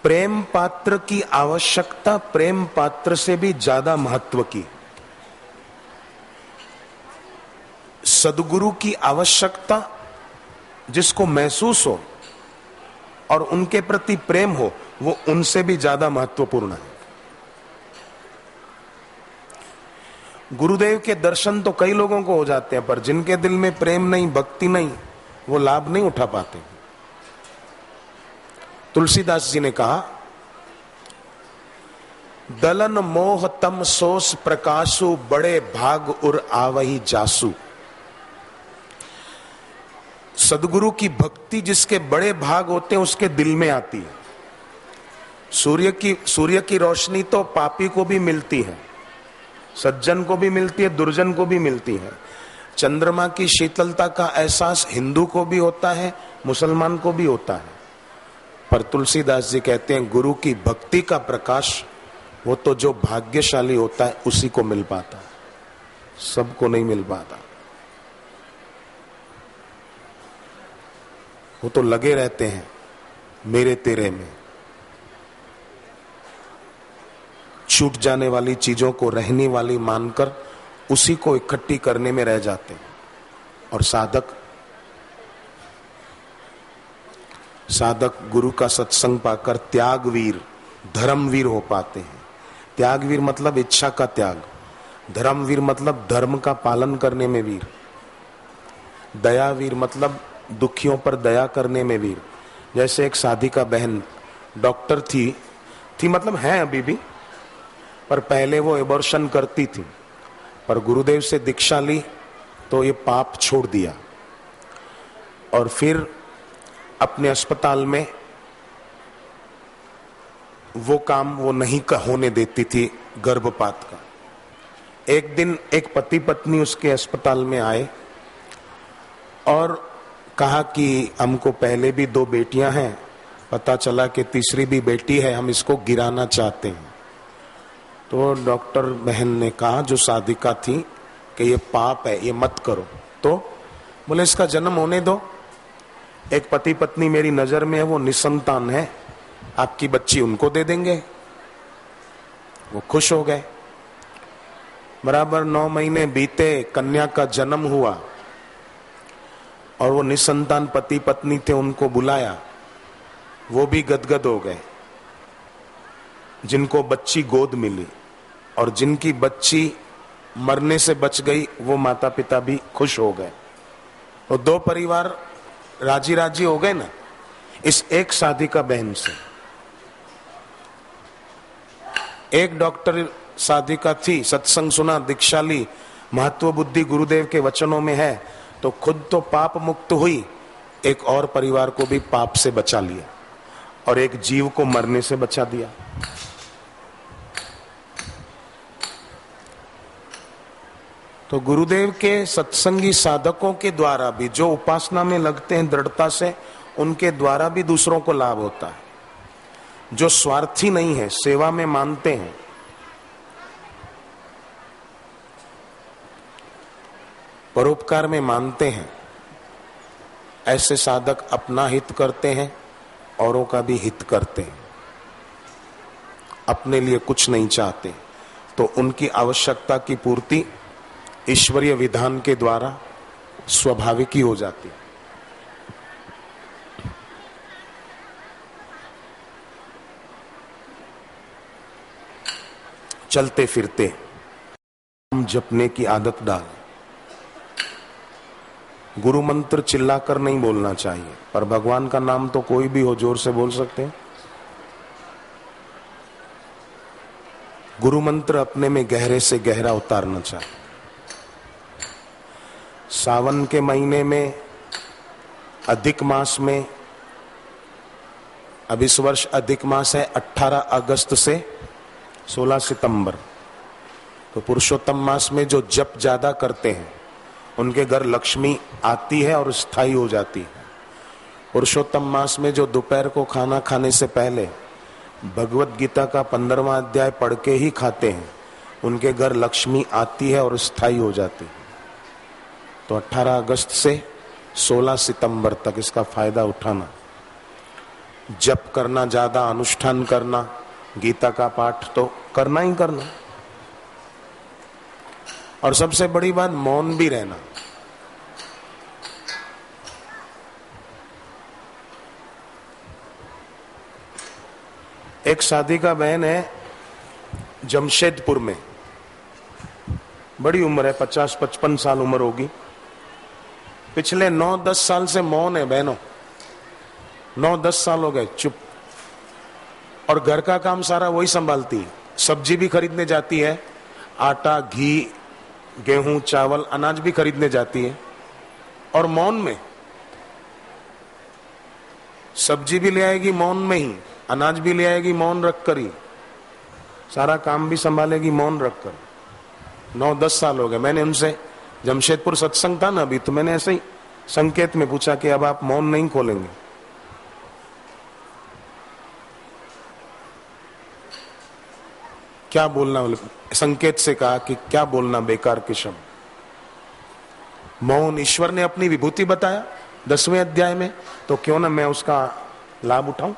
प्रेम पात्र की आवश्यकता प्रेम पात्र से भी ज्यादा महत्व की। सद्गुरु की आवश्यकता जिसको महसूस हो और उनके प्रति प्रेम हो, वो उनसे भी ज्यादा महत्वपूर्ण है। गुरुदेव के दर्शन तो कई लोगों को हो जाते हैं, पर जिनके दिल में प्रेम नहीं, भक्ति नहीं, वो लाभ नहीं उठा पाते। तुलसीदास जी ने कहा, दलन मोह तम सोस प्रकाशु, बड़े भाग उर आवही जासु। सदगुरु की भक्ति जिसके बड़े भाग होते हैं उसके दिल में आती है। सूर्य की रोशनी तो पापी को भी मिलती है, सज्जन को भी मिलती है, दुर्जन को भी मिलती है। चंद्रमा की शीतलता का एहसास हिंदू को भी होता है, मुसलमान को भी होता है। पर तुलसीदास जी कहते हैं गुरु की भक्ति का प्रकाश वो तो जो भाग्यशाली होता है उसी को मिल पाता है, सबको नहीं मिल पाता। वो तो लगे रहते हैं मेरे तेरे में, छूट जाने वाली चीजों को रहने वाली मानकर उसी को इकट्ठी करने में रह जाते हैं। और साधक गुरु का सत्संग पाकर त्यागवीर, धर्मवीर हो पाते हैं। त्यागवीर मतलब इच्छा का त्याग, धर्मवीर मतलब धर्म का पालन करने में वीर, दयावीर मतलब दुखियों पर दया करने में वीर। जैसे एक साधिका बहन डॉक्टर थी मतलब है अभी भी, पर पहले वो एबॉर्शन करती थी, पर गुरुदेव से दीक्षा ली तो ये पाप छोड़ दिया और फिर अपने अस्पताल में वो काम वो नहीं होने देती थी गर्भपात का। एक दिन एक पति पत्नी उसके अस्पताल में आए और कहा कि हमको पहले भी 2 बेटियां हैं, पता चला कि तीसरी भी बेटी है, हम इसको गिराना चाहते हैं। तो डॉक्टर बहन ने कहा जो साधिका थी कि ये पाप है, ये मत करो। तो बोले इसका जन्म होने दो, एक पति पत्नी मेरी नजर में है, वो निसंतान है, आपकी बच्ची उनको दे देंगे। वो खुश हो गए। बराबर 9 महीने बीते, कन्या का जन्म हुआ और वो निसंतान पति पत्नी थे, उनको बुलाया, वो भी गदगद हो गए। जिनको बच्ची गोद मिली और जिनकी बच्ची मरने से बच गई, वो माता पिता भी खुश हो गए। तो 2 परिवार राजी राजी हो गए ना, इस एक साधिका बहन से। एक डॉक्टर साधिका थी, सत्संग सुना, दीक्षा ली, महत्व बुद्धि गुरुदेव के वचनों में है, तो खुद तो पाप मुक्त हुई, एक और परिवार को भी पाप से बचा लिया और एक जीव को मरने से बचा दिया। तो गुरुदेव के सत्संगी साधकों के द्वारा भी जो उपासना में लगते हैं दृढ़ता से, उनके द्वारा भी दूसरों को लाभ होता है। जो स्वार्थी नहीं है, सेवा में मानते हैं, परोपकार में मानते हैं, ऐसे साधक अपना हित करते हैं, औरों का भी हित करते हैं, अपने लिए कुछ नहीं चाहते। तो उनकी आवश्यकता की पूर्ति ईश्वरीय विधान के द्वारा स्वाभाविक ही हो जाती है। चलते फिरते नाम जपने की आदत डाल। गुरु मंत्र चिल्लाकर नहीं बोलना चाहिए, पर भगवान का नाम तो कोई भी हो जोर से बोल सकते हैं। गुरु मंत्र अपने में गहरे से गहरा उतारना चाहिए। सावन के महीने में, अधिक मास में, अब इस वर्ष अधिक मास है 18 अगस्त से 16 सितंबर, तो पुरुषोत्तम मास में जो जप ज्यादा करते हैं उनके घर लक्ष्मी आती है और स्थायी हो जाती है। पुरुषोत्तम मास में जो दोपहर को खाना खाने से पहले भगवत गीता का 15वां अध्याय पढ़ के ही खाते हैं, उनके घर लक्ष्मी आती है और स्थायी हो जाती है। तो 18 अगस्त से 16 सितंबर तक इसका फायदा उठाना। जप करना, ज्यादा अनुष्ठान करना, गीता का पाठ तो करना ही करना, और सबसे बड़ी बात मौन भी रहना। एक शादी का बहन है जमशेदपुर में, बड़ी उम्र है, 50-55 साल उम्र होगी। पिछले 9-10 साल से मौन है बहनों, 9-10 साल हो गए चुप। और घर का काम सारा वही संभालती है, सब्जी भी खरीदने जाती है, आटा, घी, गेहूं, चावल, अनाज भी खरीदने जाती है, और मौन में। सब्जी भी ले आएगी मौन में ही, अनाज भी ले आएगी मौन रखकर ही, सारा काम भी संभालेगी मौन रखकर। 9-10 साल हो गए। मैंने उनसे, जमशेदपुर सत्संग था ना अभी, तो मैंने ऐसे ही संकेत में पूछा कि अब आप मौन नहीं खोलेंगे? क्या बोलना, संकेत से कहा कि क्या बोलना बेकार के शब्द। मौन ईश्वर ने अपनी विभूति बताया 10वें अध्याय में, तो क्यों ना मैं उसका लाभ उठाऊं।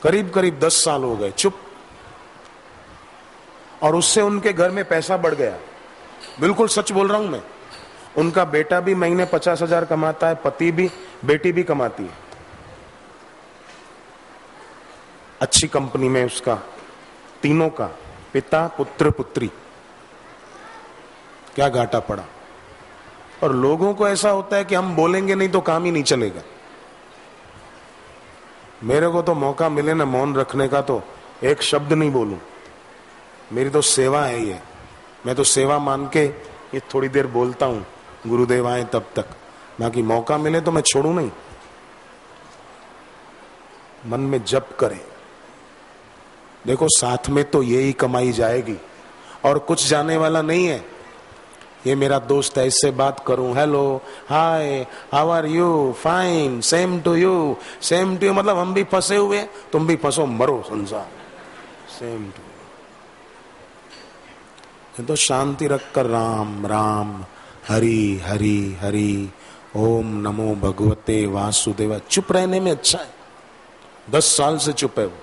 करीब करीब 10 साल हो गए चुप, और उससे उनके घर में पैसा बढ़ गया। बिल्कुल सच बोल रहा हूं मैं। उनका बेटा भी महीने 50,000 कमाता है, पति भी, बेटी भी कमाती है, अच्छी कंपनी में उसका, तीनों का, पिता, पुत्र, पुत्री। क्या घाटा पड़ा। और लोगों को ऐसा होता है कि हम बोलेंगे नहीं तो काम ही नहीं चलेगा। मेरे को तो मौका मिले ना मौन रखने का, तो एक शब्द नहीं बोलूं। मेरी तो सेवा है ये, मैं तो सेवा मान के ये थोड़ी देर बोलता हूं, गुरुदेव आए तब तक। बाकी मौका मिले तो मैं छोड़ू नहीं। मन में जप करें। देखो साथ में तो यही कमाई जाएगी, और कुछ जाने वाला नहीं है। ये मेरा दोस्त है, इससे बात करूं, hello, hi, how are you, fine, same to you, same to you, मतलब हम भी फंसे हुए, तुम भी फंसो, मरो संसार, सेम टू। तो शांति रखकर राम राम, हरि हरि हरि, ओम नमो भगवते वासुदेव, चुप रहने में अच्छा है। 10 साल से चुप है वो।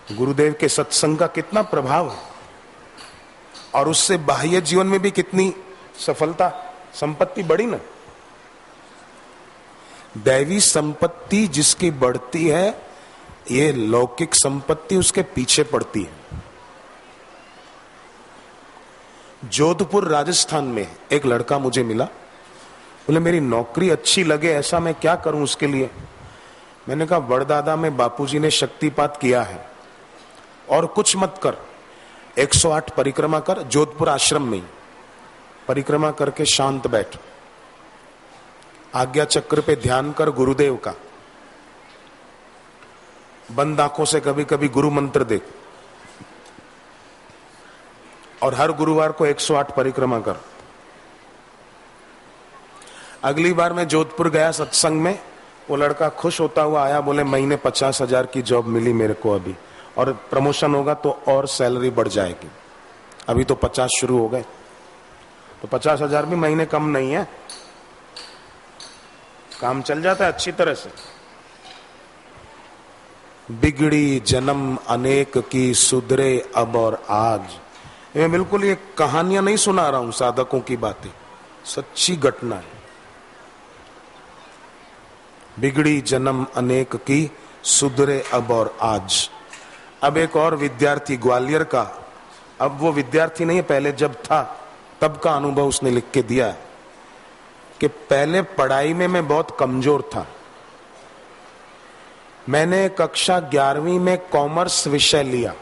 गुरुदेव के सत्संग का कितना प्रभाव है, और उससे बाह्य जीवन में भी कितनी सफलता, संपत्ति बढ़ी ना। दैवी संपत्ति जिसकी बढ़ती है, ये लौकिक संपत्ति उसके पीछे पड़ती है। जोधपुर राजस्थान में एक लड़का मुझे मिला, बोले मेरी नौकरी अच्छी लगे, ऐसा मैं क्या करूं उसके लिए। मैंने कहा बड़दादा में बापूजी ने शक्तिपात किया है, और कुछ मत कर, 108 परिक्रमा कर, जोधपुर आश्रम में परिक्रमा करके शांत बैठ, आज्ञा चक्र पे ध्यान कर गुरुदेव का, बंद आंखों से कभी कभी गुरु मंत्र देख, और हर गुरुवार को 108 परिक्रमा कर। अगली बार मैं जोधपुर गया सत्संग में, वो लड़का खुश होता हुआ आया, बोले महीने 50,000 की जॉब मिली मेरे को अभी, और प्रमोशन होगा तो और सैलरी बढ़ जाएगी। अभी तो 50 शुरू हो गए, तो 50,000 भी महीने कम नहीं है, काम चल जाता है अच्छी तरह से। बिगड़ी जन्म अनेक की, सुधरे अब और आज। मैं बिल्कुल ये कहानियां नहीं सुना रहा हूं, साधकों की बातें, सच्ची घटना है। बिगड़ी जन्म अनेक की, सुधरे अब और आज। अब एक और विद्यार्थी ग्वालियर का, अब वो विद्यार्थी नहीं है, पहले जब था तब का अनुभव उसने लिख के दिया है कि पहले पढ़ाई में मैं बहुत कमजोर था। मैंने कक्षा 11वीं में कॉमर्स विषय लिया।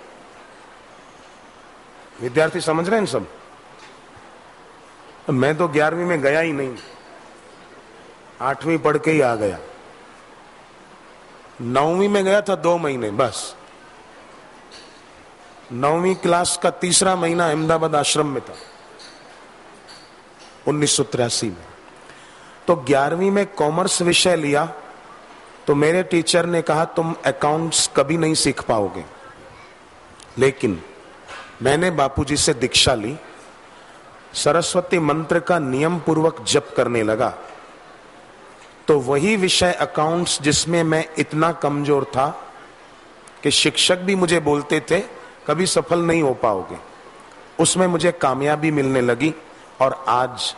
विद्यार्थी समझ रहे हैं सब? मैं तो 11वीं में गया ही नहीं, 8वीं पढ़ के ही आ गया। 9वीं में गया था 2 महीने बस। 9वीं क्लास का 3रा महीना अहमदाबाद आश्रम में था 1983 में। तो 11वीं में कॉमर्स विषय लिया, तो मेरे टीचर ने कहा तुम अकाउंट्स कभी नहीं सीख पाओगे। लेकिन मैंने बापूजी से दीक्षा ली, सरस्वती मंत्र का नियम पूर्वक जप करने लगा, तो वही विषय अकाउंट्स जिसमें मैं इतना कमजोर था कि शिक्षक भी मुझे बोलते थे कभी सफल नहीं हो पाओगे, उसमें मुझे कामयाबी मिलने लगी। और आज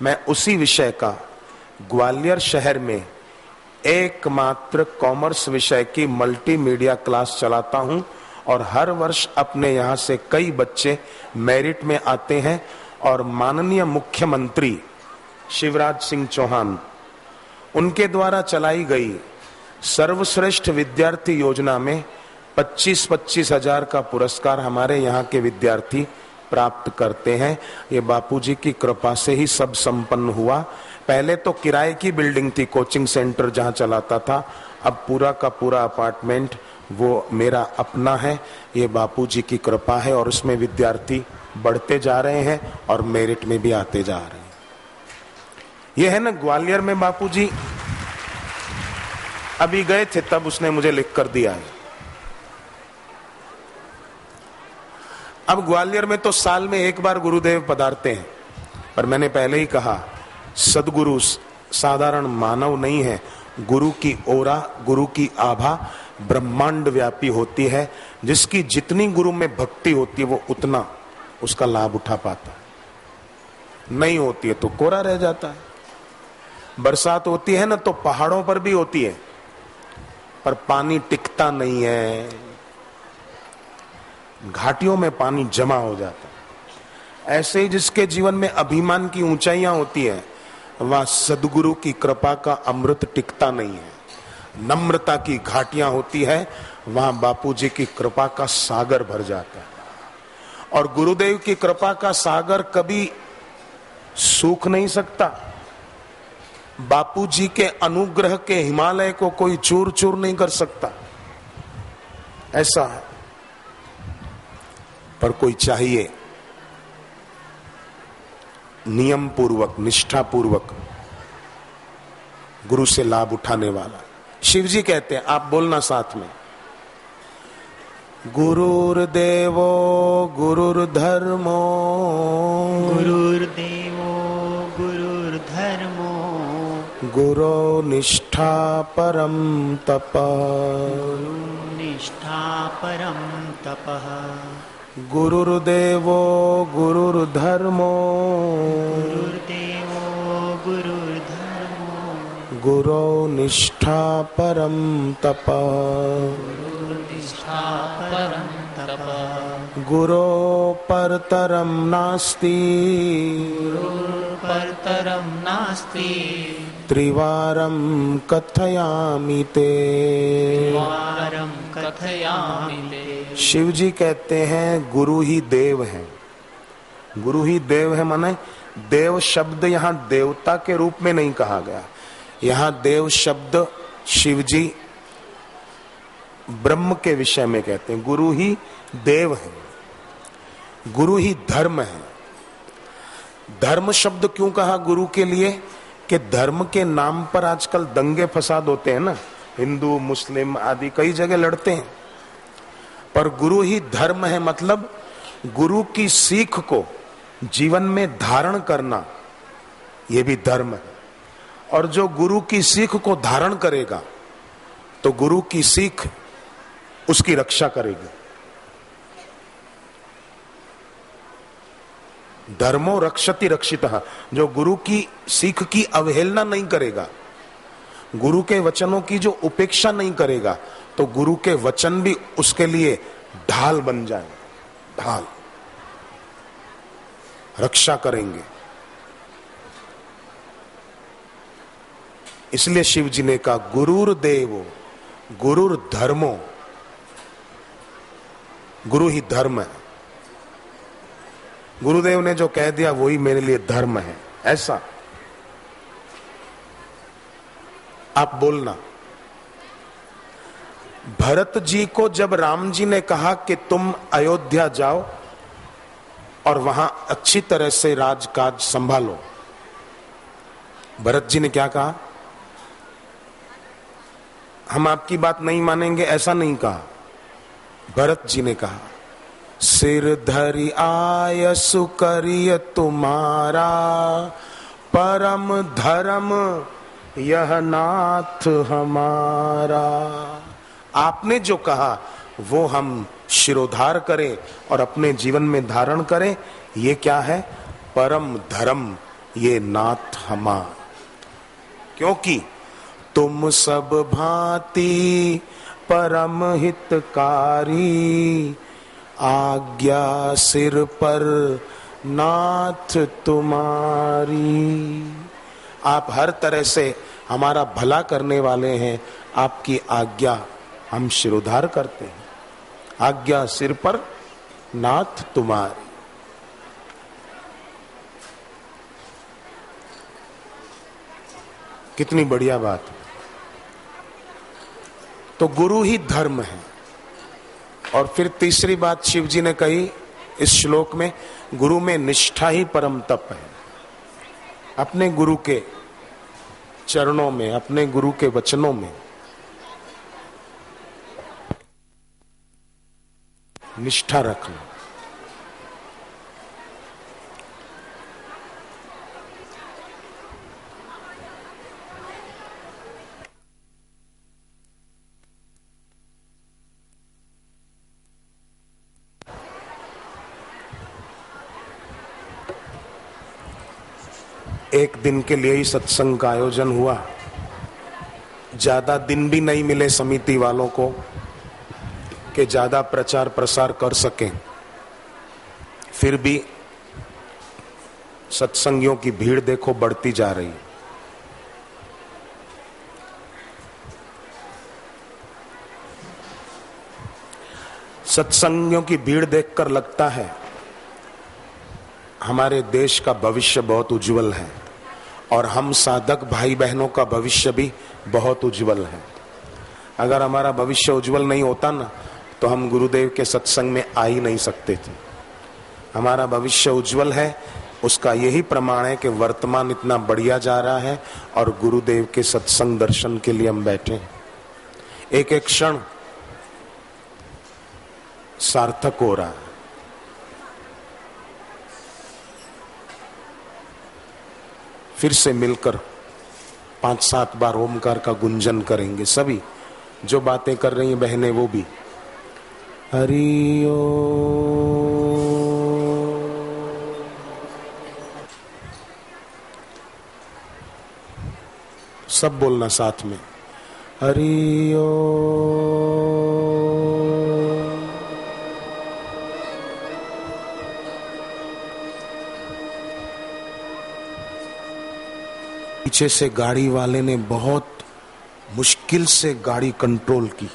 मैं उसी विषय का ग्वालियर शहर में एकमात्र कॉमर्स विषय की मल्टीमीडिया क्लास चलाता हूं और हर वर्ष अपने यहां से कई बच्चे मेरिट में आते हैं। और माननीय मुख्यमंत्री शिवराज सिंह चौहान, उनके द्वारा चलाई गई सर्वश्रेष्ठ विद्यार्थी योजना में 25-25 हजार का पुरस्कार हमारे यहाँ के विद्यार्थी प्राप्त करते हैं। ये बापूजी की कृपा से ही सब संपन्न हुआ। पहले तो किराए की बिल्डिंग थी, कोचिंग सेंटर जहाँ चलाता था, अब पूरा का पूरा अपार्टमेंट वो मेरा अपना है। ये बापूजी की कृपा है और उसमें विद्यार्थी बढ़ते जा रहे हैं और मेरिट में भी आते जा रहे हैं। ये है ना ग्वालियर में बापूजी अभी गए थे, तब उसने मुझे लिख कर दिया है। अब ग्वालियर में तो साल में एक बार गुरुदेव पधारते हैं, पर मैंने पहले ही कहा सदगुरु साधारण मानव नहीं है। गुरु की ओरा, गुरु की आभा ब्रह्मांड व्यापी होती है। जिसकी जितनी गुरु में भक्ति होती है वो उतना उसका लाभ उठा पाता है। नहीं होती है तो कोरा रह जाता है। बरसात होती है ना तो पहाड़ों पर भी होती है, पर पानी टिकता नहीं है, घाटियों में पानी जमा हो जाता है। ऐसे ही जिसके जीवन में अभिमान की ऊंचाइयां होती है, वह सदगुरु की कृपा का अमृत टिकता नहीं है। नम्रता की घाटियां होती है, वहां बापूजी की कृपा का सागर भर जाता है। और गुरुदेव की कृपा का सागर कभी सूख नहीं सकता। बापूजी के अनुग्रह के हिमालय को कोई चूर चूर नहीं कर सकता, ऐसा है। पर कोई चाहिए नियम पूर्वक, निष्ठा पूर्वक गुरु से लाभ उठाने वाला। शिव जी कहते हैं, आप बोलना साथ में, गुरुर्देवो गुरुर्धर्मो, गुरुर्देवो गुरुर्धर्मो, गुरो निष्ठा परम तपः, गुरु निष्ठा परम तपः, गुरुर्देवो गुरुर्धर्मो, गुरुर्देवो गुरुर्धर्मो, गुरो निष्ठा परम तपः, गुरु निष्ठा परम तपः, गुरो परतरम नास्ति, गुरु परतरम नास्ति, त्रिवारं कथयामि ते। वारं कथयामि ते। शिव जी कहते हैं गुरु ही देव है। गुरु ही देव है माने देव शब्द यहाँ देवता के रूप में नहीं कहा गया। यहाँ देव शब्द शिव जी ब्रह्म के विषय में कहते हैं। गुरु ही देव है, गुरु ही धर्म है। धर्म शब्द क्यों कहा गुरु के लिए? कि धर्म के नाम पर आजकल दंगे फसाद होते हैं ना, हिंदू मुस्लिम आदि कई जगह लड़ते हैं। पर गुरु ही धर्म है, मतलब गुरु की सीख को जीवन में धारण करना, यह भी धर्म है। और जो गुरु की सीख को धारण करेगा तो गुरु की सीख उसकी रक्षा करेगी। धर्मो रक्षति रक्षितः, जो गुरु की सीख की अवहेलना नहीं करेगा, गुरु के वचनों की जो उपेक्षा नहीं करेगा, तो गुरु के वचन भी उसके लिए ढाल बन जाए, ढाल रक्षा करेंगे। इसलिए शिव जी ने कहा गुरुर देवो गुरुर धर्मो, गुरु ही धर्म है। गुरुदेव ने जो कह दिया वही मेरे लिए धर्म है, ऐसा आप बोलना। भरत जी को जब राम जी ने कहा कि तुम अयोध्या जाओ और वहां अच्छी तरह से राजकाज संभालो, भरत जी ने क्या कहा? हम आपकी बात नहीं मानेंगे, ऐसा नहीं कहा। भरत जी ने कहा सिर धरि आयसु करिय तुम्हारा, परम धर्म यह नाथ हमारा। आपने जो कहा वो हम शिरोधार करें और अपने जीवन में धारण करें। ये क्या है? परम धर्म, ये नाथ हमारा। क्योंकि तुम सब भांति परम हितकारी, आज्ञा सिर पर नाथ तुम्हारी। आप हर तरह से हमारा भला करने वाले हैं, आपकी आज्ञा हम शिरोधार करते हैं। आज्ञा सिर पर नाथ तुम्हारी। कितनी बढ़िया बात। तो गुरु ही धर्म है। और फिर तीसरी बात शिव जी ने कही इस श्लोक में, गुरु में निष्ठा ही परम तप है। अपने गुरु के चरणों में, अपने गुरु के वचनों में निष्ठा रखना। एक दिन के लिए ही सत्संग का आयोजन हुआ। ज्यादा दिन भी नहीं मिले समिति वालों को कि ज्यादा प्रचार प्रसार कर सकें। फिर भी सत्संगियों की भीड़ देखो बढ़ती जा रही। सत्संगियों की भीड़ देखकर लगता है हमारे देश का भविष्य बहुत उज्जवल है और हम साधक भाई बहनों का भविष्य भी बहुत उज्जवल है। अगर हमारा भविष्य उज्जवल नहीं होता ना तो हम गुरुदेव के सत्संग में आ ही नहीं सकते थे। हमारा भविष्य उज्जवल है, उसका यही प्रमाण है कि वर्तमान इतना बढ़िया जा रहा है और गुरुदेव के सत्संग दर्शन के लिए हम बैठे हैं। एक एक क्षण सार्थक हो रहा है। फिर से मिलकर 5-7 बार ओमकार का गुंजन करेंगे। सभी जो बातें कर रही हैं बहनें वो भी। हरि ओम। सब बोलना साथ में, हरि ओम। पीछे से गाड़ी वाले ने बहुत मुश्किल से गाड़ी कंट्रोल की।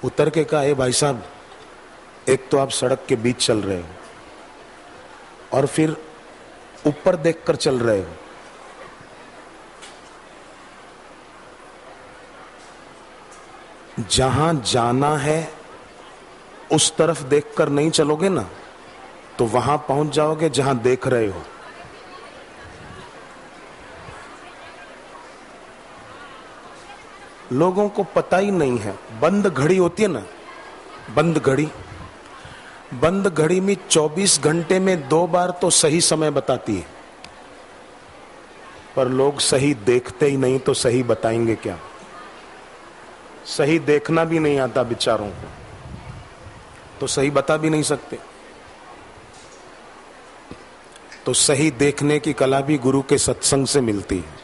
उतर के कहा, ए भाई साहब, एक तो आप सड़क के बीच चल रहे हो और फिर ऊपर देखकर चल रहे हो। जहां जाना है उस तरफ देखकर नहीं चलोगे ना तो वहां पहुंच जाओगे जहां देख रहे हो। लोगों को पता ही नहीं है। बंद घड़ी होती है ना, बंद घड़ी में 24 घंटे में 2 बार तो सही समय बताती है, पर लोग सही देखते ही नहीं तो सही बताएंगे क्या? सही देखना भी नहीं आता बेचारों को, तो सही बता भी नहीं सकते। तो सही देखने की कला भी गुरु के सत्संग से मिलती है।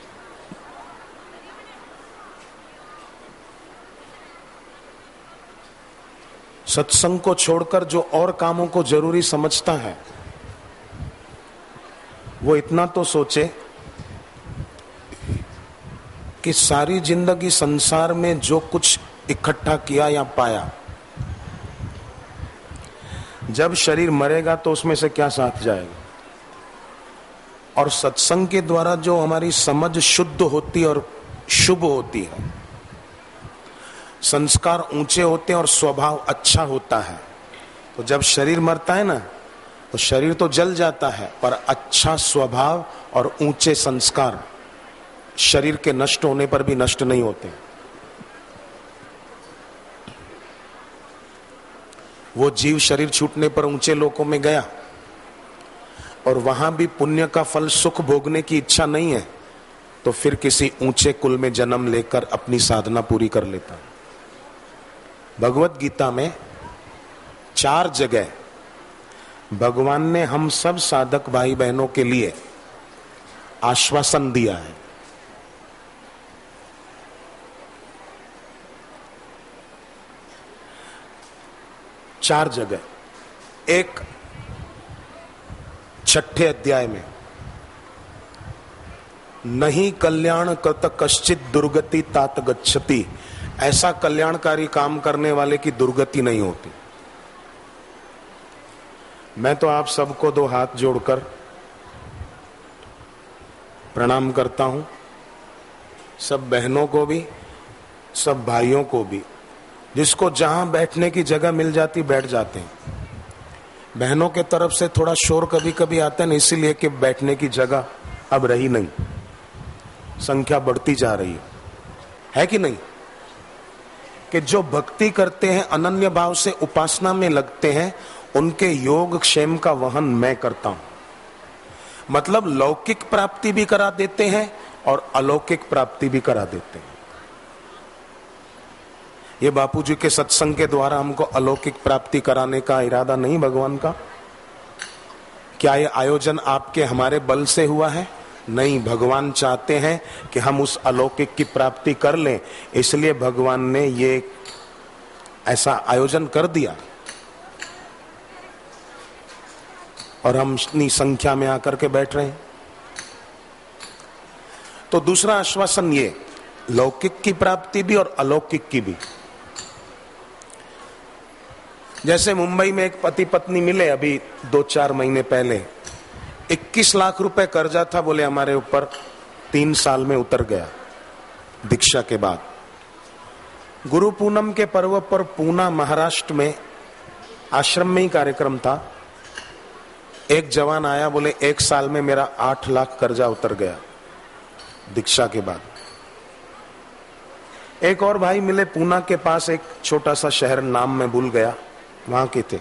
सत्संग को छोड़कर जो और कामों को जरूरी समझता है वो इतना तो सोचे कि सारी जिंदगी संसार में जो कुछ इकट्ठा किया या पाया, जब शरीर मरेगा तो उसमें से क्या साथ जाएगा। और सत्संग के द्वारा जो हमारी समझ शुद्ध होती और शुभ होती है, संस्कार ऊंचे होते हैं और स्वभाव अच्छा होता है, तो जब शरीर मरता है ना तो शरीर तो जल जाता है पर अच्छा स्वभाव और ऊंचे संस्कार शरीर के नष्ट होने पर भी नष्ट नहीं होते। वो जीव शरीर छूटने पर ऊंचे लोकों में गया और वहां भी पुण्य का फल सुख भोगने की इच्छा नहीं है, तो फिर किसी ऊंचे कुल में जन्म लेकर अपनी साधना पूरी कर लेता है। भगवत गीता में 4 जगह भगवान ने हम सब साधक भाई बहनों के लिए आश्वासन दिया है। चार जगह। एक 6ठे अध्याय में, नहीं कल्याण कृत कश्चित दुर्गति तात गच्छति, ऐसा कल्याणकारी काम करने वाले की दुर्गति नहीं होती। मैं तो आप सबको 2 हाथ जोड़कर प्रणाम करता हूं, सब बहनों को भी, सब भाइयों को भी। जिसको जहां बैठने की जगह मिल जाती बैठ जाते हैं। बहनों के तरफ से थोड़ा शोर कभी कभी आता है, इसीलिए कि बैठने की जगह अब रही नहीं, संख्या बढ़ती जा रही है कि नहीं? कि जो भक्ति करते हैं, अनन्य भाव से उपासना में लगते हैं, उनके योग क्षेम का वहन मैं करता हूं। मतलब लौकिक प्राप्ति भी करा देते हैं और अलौकिक प्राप्ति भी करा देते हैं। ये बापूजी के सत्संग के द्वारा हमको अलौकिक प्राप्ति कराने का इरादा नहीं भगवान का। क्या ये आयोजन आपके हमारे बल से हुआ है? नहीं, भगवान चाहते हैं कि हम उस अलौकिक की प्राप्ति कर लें, इसलिए भगवान ने ये ऐसा आयोजन कर दिया और हम इतनी संख्या में आकर के बैठ रहे हैं। तो दूसरा आश्वासन ये, लौकिक की प्राप्ति भी और अलौकिक की भी। जैसे मुंबई में एक पति पत्नी मिले अभी 2-4 महीने पहले, 21 लाख रुपए कर्जा था, बोले हमारे ऊपर, 3 साल में उतर गया दीक्षा के बाद। गुरु पूनम के पर्व पर पूना महाराष्ट्र में आश्रम में ही कार्यक्रम था। एक जवान आया, बोले 1 साल में मेरा 8 लाख कर्जा उतर गया दीक्षा के बाद। एक और भाई मिले पूना के पास, एक छोटा सा शहर, नाम में भूल गया, वहां के थे।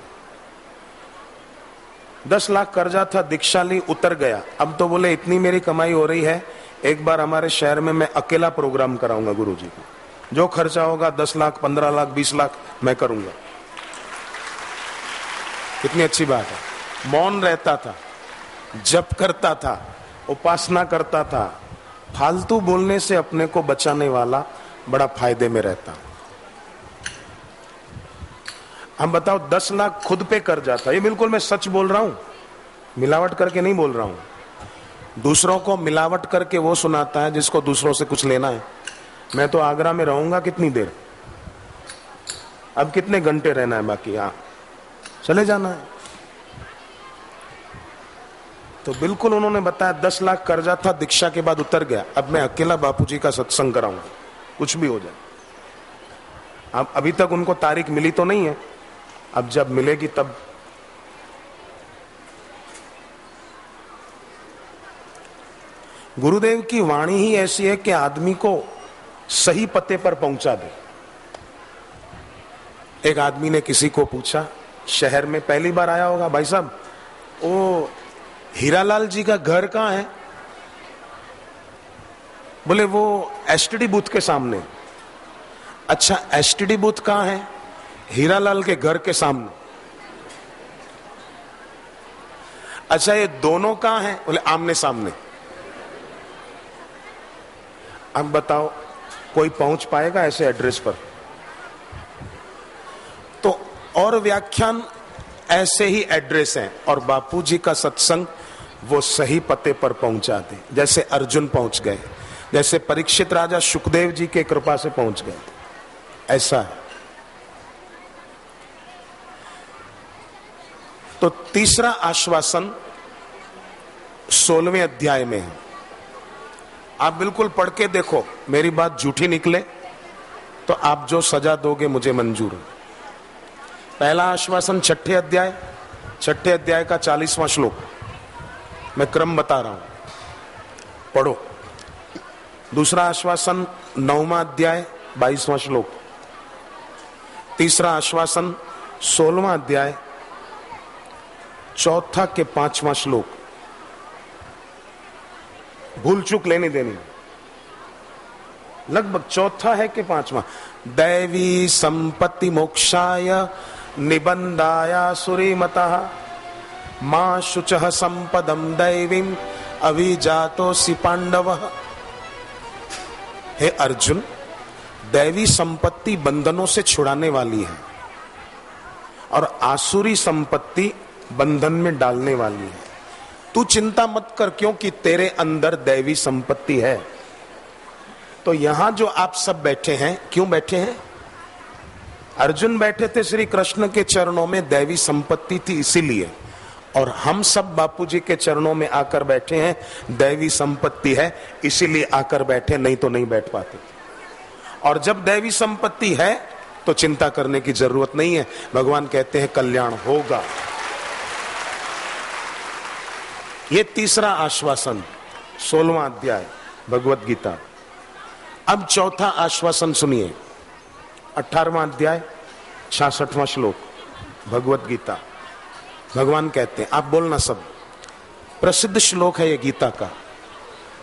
10 लाख कर्जा था, दीक्षा ली, उतर गया। अब तो बोले इतनी मेरी कमाई हो रही है, एक बार हमारे शहर में मैं अकेला प्रोग्राम कराऊंगा गुरुजी को, जो खर्चा होगा 10 लाख 15 लाख 20 लाख मैं करूंगा। कितनी अच्छी बात है। मौन रहता था, जप करता था, उपासना करता था। फालतू बोलने से अपने को बचाने वाला बड़ा फायदे में रहता। हम बताओ, 10 लाख खुद पे कर्जा था, ये बिल्कुल मैं सच बोल रहा हूं, मिलावट करके नहीं बोल रहा हूं। दूसरों को मिलावट करके वो सुनाता है जिसको दूसरों से कुछ लेना है। मैं तो आगरा में रहूंगा कितनी देर, अब कितने घंटे रहना है बाकी, यहां चले जाना है। तो बिल्कुल उन्होंने बताया 10 लाख कर्जा था, दीक्षा के बाद उतर गया। अब मैं अकेला बापूजी का सत्संग कराऊंगा, कुछ भी हो जाए। अब अभी तक उनको तारीख मिली तो नहीं है, अब जब मिलेगी तब। गुरुदेव की वाणी ही ऐसी है कि आदमी को सही पते पर पहुंचा दे। एक आदमी ने किसी को पूछा, शहर में पहली बार आया होगा, भाई साहब वो हीरालाल जी का घर कहां है? बोले वो एसटीडी बूथ के सामने। अच्छा, एसटीडी बूथ कहां है? हीरालाल के घर के सामने। अच्छा, ये दोनों कहां हैं? बोले आमने सामने। अब बताओ, कोई पहुंच पाएगा ऐसे एड्रेस पर? तो और व्याख्यान ऐसे ही एड्रेस हैं, और बापूजी का सत्संग वो सही पते पर पहुंचा दे। जैसे अर्जुन पहुंच गए, जैसे परीक्षित राजा सुखदेव जी के कृपा से पहुंच गए, ऐसा है। तो तीसरा आश्वासन 16वें अध्याय में है। आप बिल्कुल पढ़ के देखो, मेरी बात झूठी निकले तो आप जो सजा दोगे मुझे मंजूर है। पहला आश्वासन 6ठे अध्याय का 40वां श्लोक, मैं क्रम बता रहा हूं, पढ़ो। दूसरा आश्वासन 9वां अध्याय 22वां श्लोक। तीसरा आश्वासन 16वां अध्याय 4 के 5वां श्लोक। भूल चूक लेनी देनी। लगभग चौथा है कि पांचवा, दैवी संपत्ति मोक्षाय निबंधाया सुरीमतः मां शुचः संपदम दैवीम अभिजातोसि पांडव। हे अर्जुन, दैवी संपत्ति बंधनों से छुड़ाने वाली है और आसुरी संपत्ति बंधन में डालने वाली है। तू चिंता मत कर, क्योंकि तेरे अंदर दैवी संपत्ति है। तो यहां जो आप सब बैठे हैं, क्यों बैठे हैं? अर्जुन बैठे थे श्री कृष्ण के चरणों में, दैवी संपत्ति थी इसीलिए। और हम सब बापूजी के चरणों में आकर बैठे हैं, दैवी संपत्ति है इसीलिए आकर बैठे, नहीं तो नहीं बैठ पाते। और जब दैवी संपत्ति है तो चिंता करने की जरूरत नहीं है। भगवान कहते हैं कल्याण होगा। ये तीसरा आश्वासन, 16वां अध्याय भगवत गीता। अब चौथा आश्वासन सुनिए, 18वां अध्याय 66वां श्लोक भगवत गीता। भगवान कहते हैं, आप बोलना सब, प्रसिद्ध श्लोक है ये गीता का।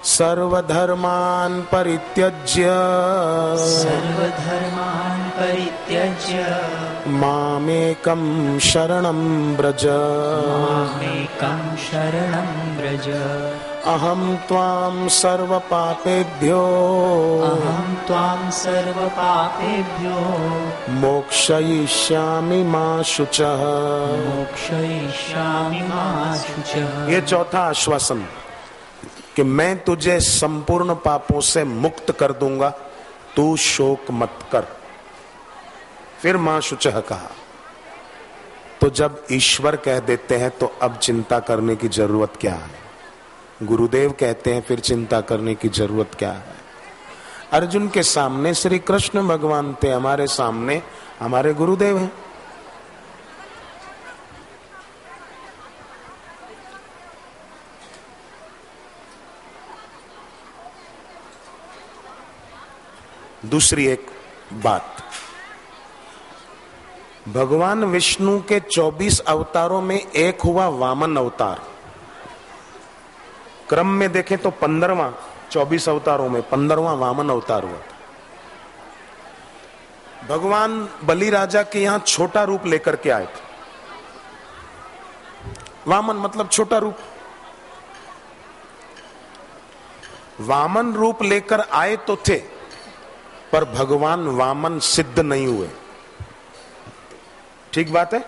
सर्वधर्मान् परित्यज्य मामेकं शरणं व्रज अहं त्वां सर्वपापेभ्यो मोक्षयिष्यामि मा शुचः। ये चौथा आश्वासन कि मैं तुझे संपूर्ण पापों से मुक्त कर दूंगा, तू शोक मत कर। फिर मां शुचः कहा। तो जब ईश्वर कह देते हैं तो अब चिंता करने की जरूरत क्या है? गुरुदेव कहते हैं फिर चिंता करने की जरूरत क्या है? अर्जुन के सामने श्री कृष्ण भगवान थे, हमारे सामने हमारे गुरुदेव हैं। दूसरी एक बात, भगवान विष्णु के 24 अवतारों में एक हुआ वामन अवतार। क्रम में देखें तो 15वां, 24 अवतारों में 15वां वामन अवतार हुआ। भगवान बलि राजा के यहां छोटा रूप लेकर के आए थे। वामन मतलब छोटा रूप। वामन रूप लेकर आए तो थे, पर भगवान वामन सिद्ध नहीं हुए। ठीक बात है,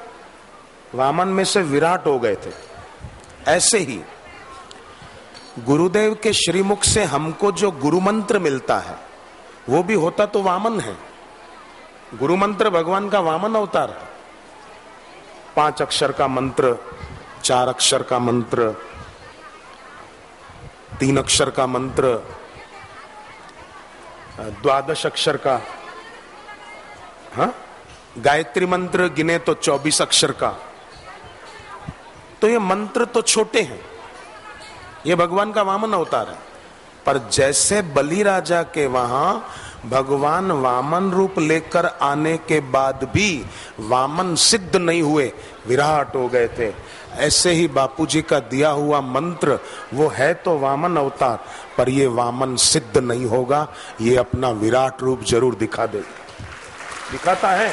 वामन में से विराट हो गए थे। ऐसे ही गुरुदेव के श्रीमुख से हमको जो गुरु मंत्र मिलता है वो भी होता तो वामन है। गुरु मंत्र भगवान का वामन अवतार है। 5 अक्षर का मंत्र, 4 अक्षर का मंत्र, 3 अक्षर का मंत्र, 12 अक्षर का, हाँ, गायत्री मंत्र गिने तो 24 अक्षर का। तो ये मंत्र तो छोटे हैं, ये भगवान का वामन अवतार है। पर जैसे बलि राजा के वहां भगवान वामन रूप लेकर आने के बाद भी वामन सिद्ध नहीं हुए, विराट हो गए थे, ऐसे ही बापूजी का दिया हुआ मंत्र वो है तो वामन अवतार, पर ये वामन सिद्ध नहीं होगा, ये अपना विराट रूप जरूर दिखा दे, दिखाता है।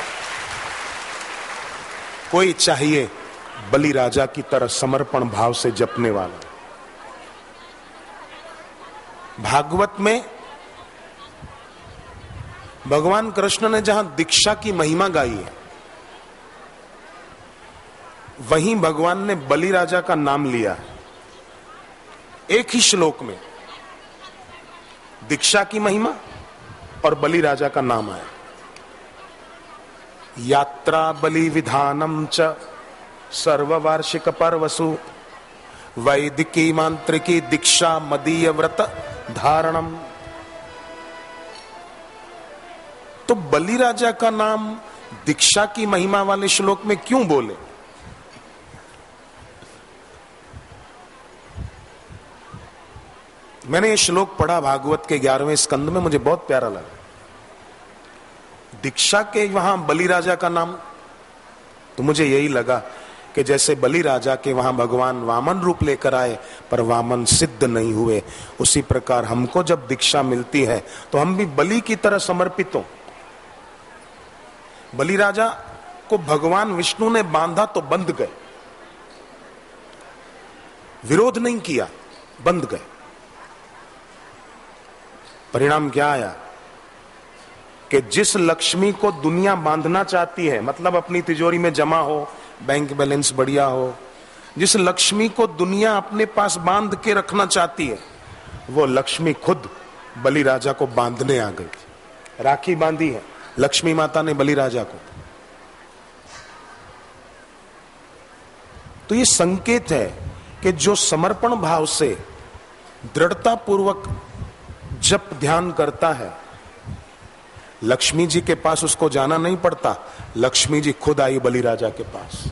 कोई चाहिए बलि राजा की तरह समर्पण भाव से जपने वाला। भागवत में भगवान कृष्ण ने जहां दीक्षा की महिमा गाई है, वहीं भगवान ने बलि राजा का नाम लिया है। एक ही श्लोक में दीक्षा की महिमा और बलि राजा का नाम आया। यात्रा बलि विधानम च सर्ववार्षिक पर्वसु वैदिकी मांत्रिकी दीक्षा मदीय व्रत धारणम। तो बलि राजा का नाम दीक्षा की महिमा वाले श्लोक में क्यों बोले? मैंने ये श्लोक पढ़ा भागवत के 11वें स्कंद में, मुझे बहुत प्यारा लगा। दीक्षा के वहां बलि राजा का नाम, तो मुझे यही लगा कि जैसे बलि राजा के वहां भगवान वामन रूप लेकर आए पर वामन सिद्ध नहीं हुए, उसी प्रकार हमको जब दीक्षा मिलती है तो हम भी बलि की तरह समर्पित हो। बलि राजा को भगवान विष्णु ने बांधा तो बंध गए, विरोध नहीं किया, बंध गए। परिणाम क्या आया कि जिस लक्ष्मी को दुनिया बांधना चाहती है, मतलब अपनी तिजोरी में जमा हो, बैंक बैलेंस बढ़िया हो, जिस लक्ष्मी को दुनिया अपने पास बांध के रखना चाहती है, वो लक्ष्मी खुद बलि राजा को बांधने आ गई थी। राखी बांधी है लक्ष्मी माता ने बलि राजा को। तो ये संकेत है कि जो समर्पण भाव से दृढ़ता पूर्वक जप ध्यान करता है, लक्ष्मी जी के पास उसको जाना नहीं पड़ता, लक्ष्मी जी खुद आई बलि राजा के पास।